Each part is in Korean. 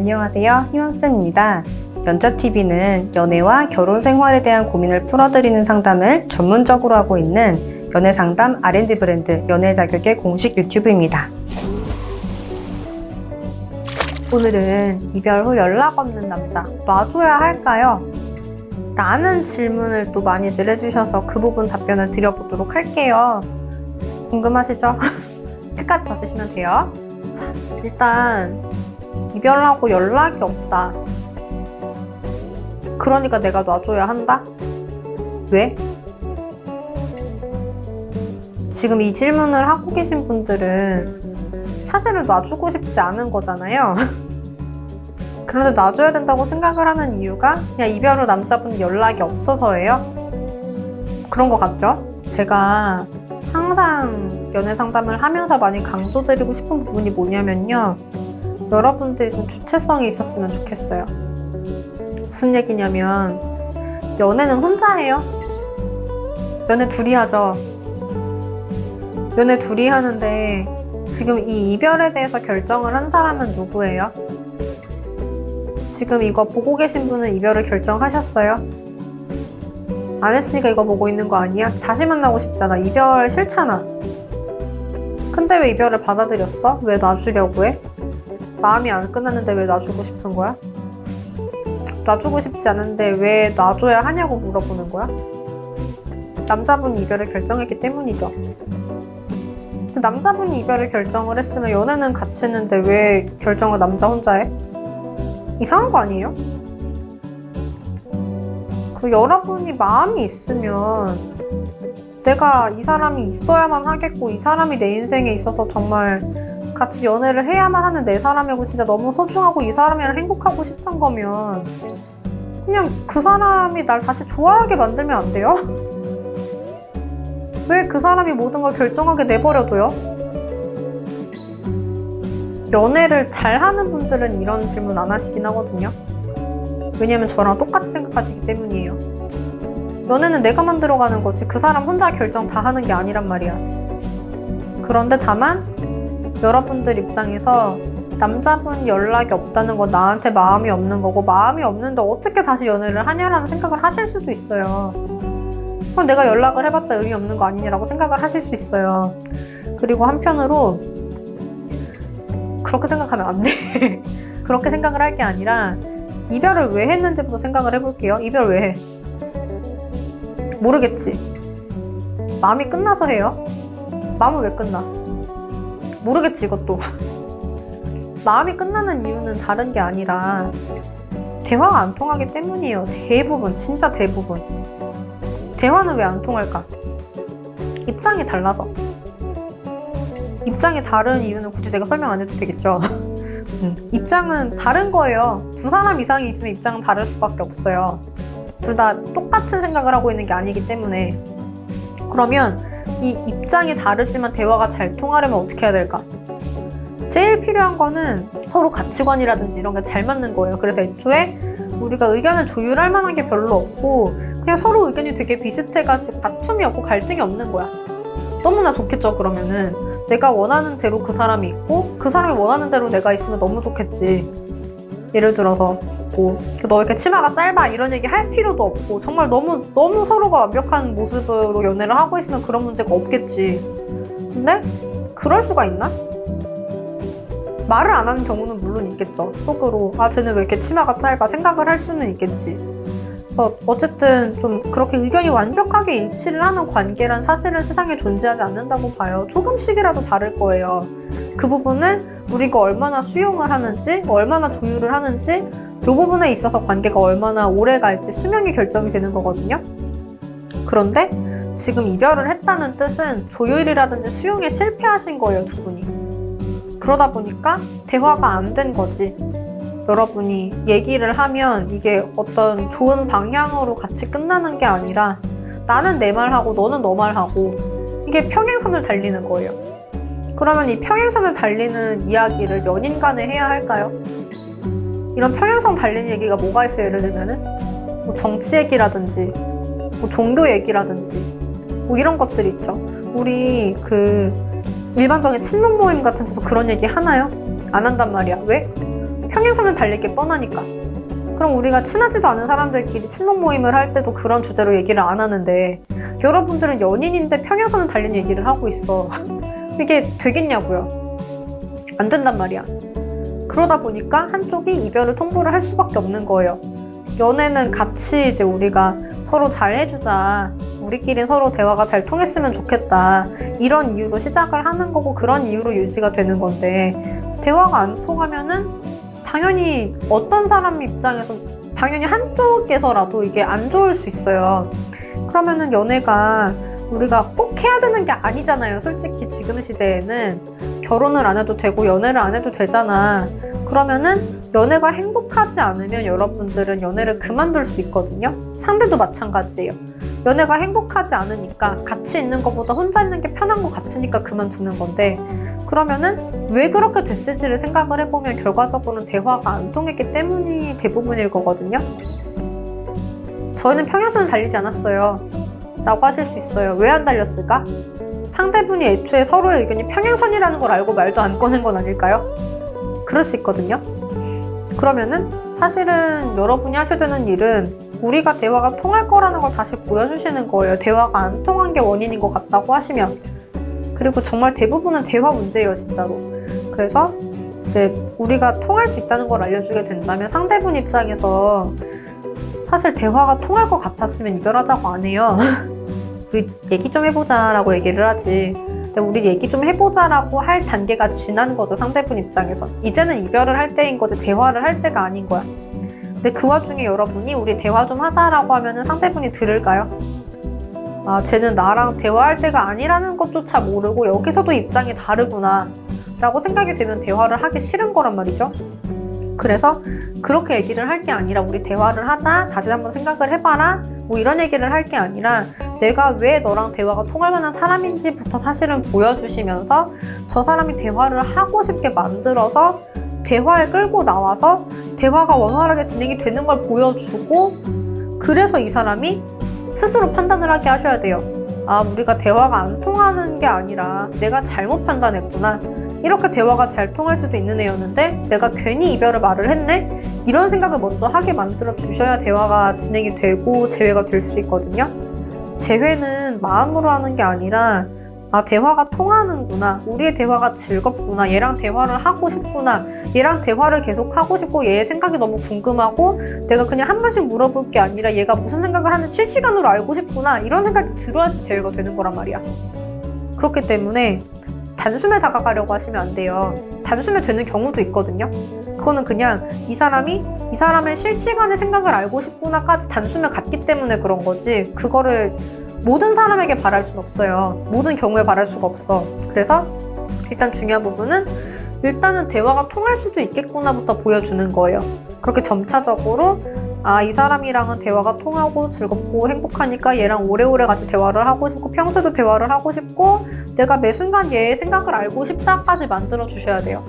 안녕하세요, 희원쌤입니다. 연자TV는 연애와 결혼 생활에 대한 고민을 풀어드리는 상담을 전문적으로 하고 있는 연애상담 R&D 브랜드 연애자격의 공식 유튜브입니다. 오늘은 이별 후 연락 없는 남자 놔줘야 할까요? 라는 질문을 또 많이들 해주셔서 그 부분 답변을 드려보도록 할게요. 궁금하시죠? 끝까지 봐주시면 돼요. 자, 일단 이별하고 연락이 없다. 그러니까 내가 놔줘야 한다? 왜? 지금 이 질문을 하고 계신 분들은 사실은 놔주고 싶지 않은 거잖아요. 그런데 놔줘야 된다고 생각을 하는 이유가 그냥 이별 후 남자분 연락이 없어서예요? 그런 것 같죠? 제가 항상 연애 상담을 하면서 많이 강조드리고 싶은 부분이 뭐냐면요. 여러분들이 좀 주체성이 있었으면 좋겠어요. 무슨 얘기냐면 연애는 혼자 해요. 연애 둘이 하죠. 연애 둘이 하는데 지금 이 이별에 대해서 결정을 한 사람은 누구예요? 지금 이거 보고 계신 분은 이별을 결정하셨어요? 안 했으니까 이거 보고 있는 거 아니야? 다시 만나고 싶잖아. 이별 싫잖아. 근데 왜 이별을 받아들였어? 왜 놔주려고 해? 마음이 안 끝났는데 왜 놔주고 싶은 거야? 놔주고 싶지 않은데 왜 놔줘야 하냐고 물어보는 거야? 남자분이 이별을 결정했기 때문이죠. 남자분이 이별을 결정을 했으면 연애는 같이 했는데 왜 결정을 남자 혼자 해? 이상한 거 아니에요? 여러분이 마음이 있으면 내가 이 사람이 있어야만 하겠고 이 사람이 내 인생에 있어서 정말 같이 연애를 해야만 하는 내 사람이고 진짜 너무 소중하고 이 사람이랑 행복하고 싶은 거면 그냥 그 사람이 날 다시 좋아하게 만들면 안 돼요? 왜 그 사람이 모든 걸 결정하게 내버려둬요? 연애를 잘하는 분들은 이런 질문 안 하시긴 하거든요. 왜냐면 저랑 똑같이 생각하시기 때문이에요. 연애는 내가 만들어가는 거지 그 사람 혼자 결정 다 하는 게 아니란 말이야. 그런데 다만 여러분들 입장에서 남자분 연락이 없다는 건 나한테 마음이 없는 거고 마음이 없는데 어떻게 다시 연애를 하냐라는 생각을 하실 수도 있어요. 그럼 내가 연락을 해봤자 의미 없는 거 아니냐라고 생각을 하실 수 있어요. 그리고 한편으로 그렇게 생각하면 안 돼. 그렇게 생각을 할 게 아니라 이별을 왜 했는지부터 생각을 해볼게요. 이별 왜 해? 모르겠지. 마음이 끝나서 해요? 마음은 왜 끝나? 모르겠지 이것도. 마음이 끝나는 이유는 다른 게 아니라 대화가 안 통하기 때문이에요. 대부분, 진짜 대부분. 대화는 왜 안 통할까? 입장이 달라서. 입장이 다른 이유는 굳이 제가 설명 안 해도 되겠죠? 입장은 다른 거예요. 두 사람 이상이 있으면 입장은 다를 수밖에 없어요. 둘 다 똑같은 생각을 하고 있는 게 아니기 때문에. 그러면 이 입장이 다르지만 대화가 잘 통하려면 어떻게 해야 될까? 제일 필요한 거는 서로 가치관이라든지 이런 게 잘 맞는 거예요. 그래서 애초에 우리가 의견을 조율할 만한 게 별로 없고 그냥 서로 의견이 되게 비슷해가지고 다툼이 없고 갈등이 없는 거야. 너무나 좋겠죠. 그러면은 내가 원하는 대로 그 사람이 있고 그 사람이 원하는 대로 내가 있으면 너무 좋겠지. 예를 들어서 너 이렇게 치마가 짧아 이런 얘기 할 필요도 없고 정말 너무 서로가 완벽한 모습으로 연애를 하고 있으면 그런 문제가 없겠지. 근데 그럴 수가 있나? 말을 안 하는 경우는 물론 있겠죠. 속으로 쟤는 왜 이렇게 치마가 짧아 생각을 할 수는 있겠지. 그래서 어쨌든 좀 그렇게 의견이 완벽하게 일치를 하는 관계란 사실은 세상에 존재하지 않는다고 봐요. 조금씩이라도 다를 거예요. 그 부분을 우리가 얼마나 수용을 하는지 얼마나 조율을 하는지 이 부분에 있어서 관계가 얼마나 오래 갈지 수명이 결정이 되는 거거든요. 그런데 지금 이별을 했다는 뜻은 조율이라든지 수용에 실패하신 거예요, 두 분이. 그러다 보니까 대화가 안 된 거지. 여러분이 얘기를 하면 이게 어떤 좋은 방향으로 같이 끝나는 게 아니라 나는 내 말하고 너는 너 말하고 이게 평행선을 달리는 거예요. 그러면 이 평행선을 달리는 이야기를 연인 간에 해야 할까요? 이런 평행선 달리는 얘기가 뭐가 있어요? 예를 들면은 뭐 정치 얘기라든지 뭐 종교 얘기라든지 뭐 이런 것들이 있죠. 우리 일반적인 친목 모임 같은 데서 그런 얘기 하나요? 안 한단 말이야. 왜? 평행선을 달릴 게 뻔하니까. 그럼 우리가 친하지도 않은 사람들끼리 친목 모임을 할 때도 그런 주제로 얘기를 안 하는데 여러분들은 연인인데 평행선을 달린 얘기를 하고 있어. 이게 되겠냐고요. 안 된단 말이야. 그러다 보니까 한쪽이 이별을 통보를 할 수밖에 없는 거예요. 연애는 같이 이제 우리가 서로 잘 해주자, 우리끼리 서로 대화가 잘 통했으면 좋겠다, 이런 이유로 시작을 하는 거고 그런 이유로 유지가 되는 건데, 대화가 안 통하면은 당연히 어떤 사람 입장에서 당연히 한쪽에서라도 이게 안 좋을 수 있어요. 그러면은 연애가 우리가 꼭 해야 되는 게 아니잖아요. 솔직히 지금 시대에는 결혼을 안 해도 되고 연애를 안 해도 되잖아. 그러면은 연애가 행복하지 않으면 여러분들은 연애를 그만둘 수 있거든요. 상대도 마찬가지예요. 연애가 행복하지 않으니까 같이 있는 것보다 혼자 있는 게 편한 것 같으니까 그만두는 건데, 그러면은 왜 그렇게 됐을지를 생각을 해보면 결과적으로는 대화가 안 통했기 때문이 대부분일 거거든요. 저희는 평행선을 달리지 않았어요 라고 하실 수 있어요. 왜 안 달렸을까? 상대분이 애초에 서로의 의견이 평행선이라는 걸 알고 말도 안 꺼낸 건 아닐까요? 그럴 수 있거든요. 그러면은 사실은 여러분이 하셔야 되는 일은 우리가 대화가 통할 거라는 걸 다시 보여주시는 거예요. 대화가 안 통한 게 원인인 것 같다고 하시면. 그리고 정말 대부분은 대화 문제예요, 진짜로. 그래서 이제 우리가 통할 수 있다는 걸 알려주게 된다면 상대분 입장에서 사실 대화가 통할 것 같았으면 이별하자고 안 해요. 우리 얘기 좀 해보자 라고 얘기를 하지. 근데 우리 얘기 좀 해보자 라고 할 단계가 지난 거죠, 상대분 입장에서. 이제는 이별을 할 때인 거지 대화를 할 때가 아닌 거야. 근데 그 와중에 여러분이 우리 대화 좀 하자라고 하면은 상대분이 들을까요? 아, 쟤는 나랑 대화할 때가 아니라는 것조차 모르고 여기서도 입장이 다르구나 라고 생각이 되면 대화를 하기 싫은 거란 말이죠. 그래서 그렇게 얘기를 할 게 아니라 우리 대화를 하자, 다시 한번 생각을 해봐라, 뭐 이런 얘기를 할 게 아니라 내가 왜 너랑 대화가 통할 만한 사람인지부터 사실은 보여주시면서 저 사람이 대화를 하고 싶게 만들어서 대화에 끌고 나와서 대화가 원활하게 진행이 되는 걸 보여주고, 그래서 이 사람이 스스로 판단을 하게 하셔야 돼요. 아, 우리가 대화가 안 통하는 게 아니라 내가 잘못 판단했구나, 이렇게 대화가 잘 통할 수도 있는 애였는데 내가 괜히 이별을 말을 했네, 이런 생각을 먼저 하게 만들어 주셔야 대화가 진행이 되고 재회가 될 수 있거든요. 재회는 마음으로 하는 게 아니라 아, 대화가 통하는구나, 우리의 대화가 즐겁구나, 얘랑 대화를 하고 싶구나, 얘랑 대화를 계속 하고 싶고 얘의 생각이 너무 궁금하고 내가 그냥 한 번씩 물어볼 게 아니라 얘가 무슨 생각을 하는지 실시간으로 알고 싶구나, 이런 생각이 들어야지 재회가 되는 거란 말이야. 그렇기 때문에 단숨에 다가가려고 하시면 안 돼요. 단숨에 되는 경우도 있거든요. 그거는 그냥 이 사람의 실시간의 생각을 알고 싶구나까지 단숨에 갔기 때문에 그런 거지, 그거를 모든 사람에게 바랄 수는 없어요. 모든 경우에 바랄 수가 없어. 그래서 일단 중요한 부분은 일단은 대화가 통할 수도 있겠구나부터 보여주는 거예요. 그렇게 점차적으로 아, 이 사람이랑은 대화가 통하고 즐겁고 행복하니까 얘랑 오래오래 같이 대화를 하고 싶고 평소에도 대화를 하고 싶고 내가 매 순간 얘의 생각을 알고 싶다까지 만들어 주셔야 돼요.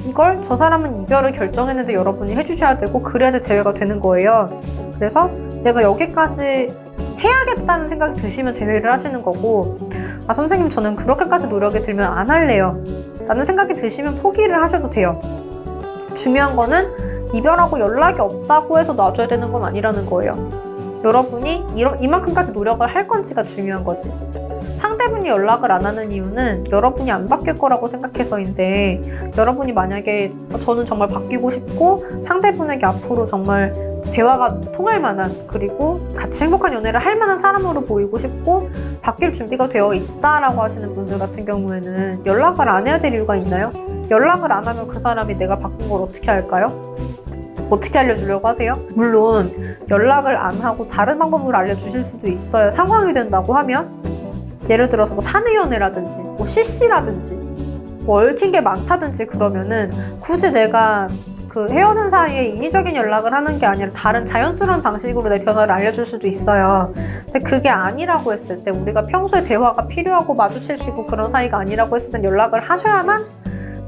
이걸 저 사람은 이별을 결정했는데 여러분이 해주셔야 되고, 그래야지 재회가 되는 거예요. 그래서 내가 여기까지 해야겠다는 생각이 드시면 재회를 하시는 거고, 아, 선생님 저는 그렇게까지 노력이 들면 안 할래요 라는 생각이 드시면 포기를 하셔도 돼요. 중요한 거는 이별하고 연락이 없다고 해서 놔줘야 되는 건 아니라는 거예요. 여러분이 이만큼까지 노력을 할 건지가 중요한 거지. 상대분이 연락을 안 하는 이유는 여러분이 안 바뀔 거라고 생각해서인데, 여러분이 만약에 저는 정말 바뀌고 싶고 상대분에게 앞으로 정말 대화가 통할 만한, 그리고 같이 행복한 연애를 할 만한 사람으로 보이고 싶고 바뀔 준비가 되어 있다라고 하시는 분들 같은 경우에는 연락을 안 해야 될 이유가 있나요? 연락을 안 하면 그 사람이 내가 바꾼 걸 어떻게 할까요? 어떻게 알려주려고 하세요? 물론 연락을 안 하고 다른 방법으로 알려주실 수도 있어요. 상황이 된다고 하면, 예를 들어서 뭐 사내 연애라든지 뭐 CC라든지 뭐 얽힌 게 많다든지, 그러면은 굳이 내가 그 헤어진 사이에 인위적인 연락을 하는 게 아니라 다른 자연스러운 방식으로 내 변화를 알려줄 수도 있어요. 근데 그게 아니라고 했을 때, 우리가 평소에 대화가 필요하고 마주칠 수 있고 그런 사이가 아니라고 했을 땐 연락을 하셔야만,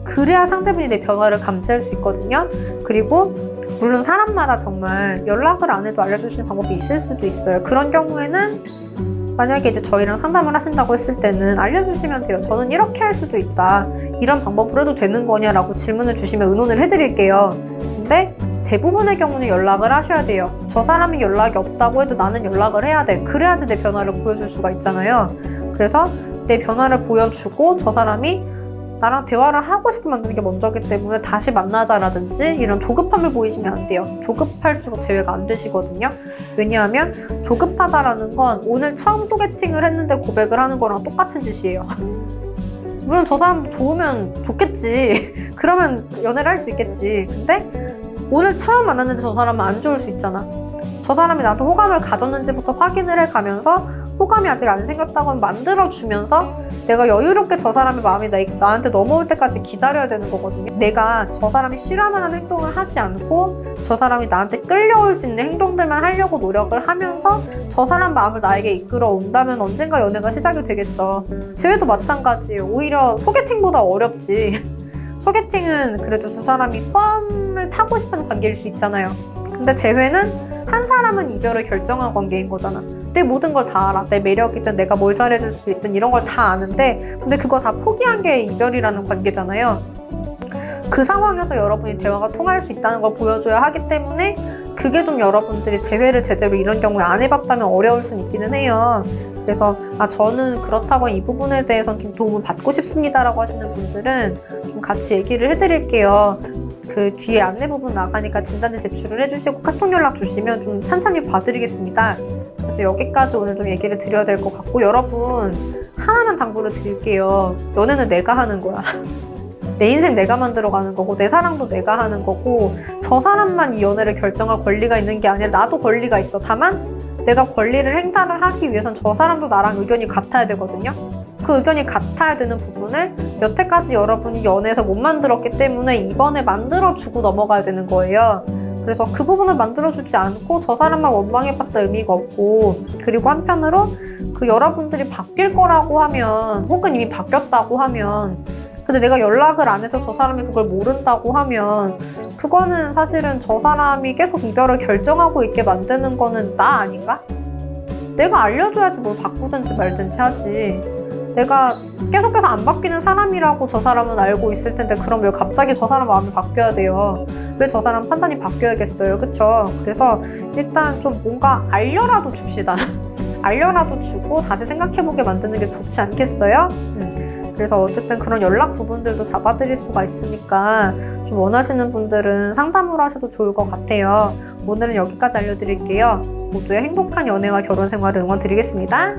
그래야 상대분이 내 변화를 감지할 수 있거든요. 그리고 물론 사람마다 정말 연락을 안 해도 알려주시는 방법이 있을 수도 있어요. 그런 경우에는 만약에 이제 저희랑 상담을 하신다고 했을 때는 알려주시면 돼요. 저는 이렇게 할 수도 있다. 이런 방법으로 해도 되는 거냐라고 질문을 주시면 의논을 해드릴게요. 근데 대부분의 경우는 연락을 하셔야 돼요. 저 사람이 연락이 없다고 해도 나는 연락을 해야 돼. 그래야지 내 변화를 보여줄 수가 있잖아요. 그래서 내 변화를 보여주고 저 사람이 나랑 대화를 하고 싶게 만드는 게 먼저기 때문에 다시 만나자라든지 이런 조급함을 보이시면 안 돼요. 조급할수록 제외가 안 되시거든요. 왜냐하면 조급하다라는 건 오늘 처음 소개팅을 했는데 고백을 하는 거랑 똑같은 짓이에요. 물론 저 사람 좋으면 좋겠지. 그러면 연애를 할 수 있겠지. 근데 오늘 처음 만났는데 저 사람은 안 좋을 수 있잖아. 저 사람이 나한테 호감을 가졌는지부터 확인을 해가면서 호감이 아직 안 생겼다고 하면 만들어주면서 내가 여유롭게 저 사람의 마음이 나한테 넘어올 때까지 기다려야 되는 거거든요. 내가 저 사람이 싫어할 만한 행동을 하지 않고 저 사람이 나한테 끌려올 수 있는 행동들만 하려고 노력을 하면서 저 사람 마음을 나에게 이끌어 온다면 언젠가 연애가 시작이 되겠죠. 재회도 마찬가지예요. 오히려 소개팅보다 어렵지. 소개팅은 그래도 두 사람이 썸을 타고 싶은 관계일 수 있잖아요. 근데 재회는 한 사람은 이별을 결정한 관계인 거잖아. 내 모든 걸 다 알아. 내 매력이든 내가 뭘 잘해줄 수 있든 이런 걸 다 아는데 근데 그거 다 포기한 게 이별이라는 관계잖아요. 그 상황에서 여러분이 대화가 통할 수 있다는 걸 보여줘야 하기 때문에 그게 좀 여러분들이 재회를 제대로 이런 경우에 안 해봤다면 어려울 수는 있기는 해요. 그래서 저는 그렇다고 이 부분에 대해서는 좀 도움을 받고 싶습니다라고 하시는 분들은 좀 같이 얘기를 해드릴게요. 그 뒤에 안내 부분 나가니까 진단지 제출을 해주시고 카톡 연락 주시면 좀 찬찬히 봐드리겠습니다. 그래서 여기까지 오늘 좀 얘기를 드려야 될 것 같고 여러분 하나만 당부를 드릴게요. 연애는 내가 하는 거야. 내 인생 내가 만들어가는 거고 내 사랑도 내가 하는 거고 저 사람만 이 연애를 결정할 권리가 있는 게 아니라 나도 권리가 있어. 다만 내가 권리를 행사를 하기 위해선 저 사람도 나랑 의견이 같아야 되거든요. 그 의견이 같아야 되는 부분을 여태까지 여러분이 연애에서 못 만들었기 때문에 이번에 만들어주고 넘어가야 되는 거예요. 그래서 그 부분을 만들어주지 않고 저 사람만 원망해봤자 의미가 없고 그리고 한편으로 그 여러분들이 바뀔 거라고 하면 혹은 이미 바뀌었다고 하면 근데 내가 연락을 안 해서 저 사람이 그걸 모른다고 하면 그거는 사실은 저 사람이 계속 이별을 결정하고 있게 만드는 거는 나 아닌가? 내가 알려줘야지 뭘 바꾸든지 말든지 하지. 내가 계속해서 안 바뀌는 사람이라고 저 사람은 알고 있을 텐데 그럼 왜 갑자기 저 사람 마음이 바뀌어야 돼요? 왜 저 사람 판단이 바뀌어야겠어요? 그쵸? 그래서 일단 좀 뭔가 알려라도 줍시다. 알려라도 주고 다시 생각해보게 만드는 게 좋지 않겠어요? 그래서 어쨌든 그런 연락 부분들도 잡아드릴 수가 있으니까 좀 원하시는 분들은 상담으로 하셔도 좋을 것 같아요. 오늘은 여기까지 알려드릴게요. 모두의 행복한 연애와 결혼 생활을 응원드리겠습니다.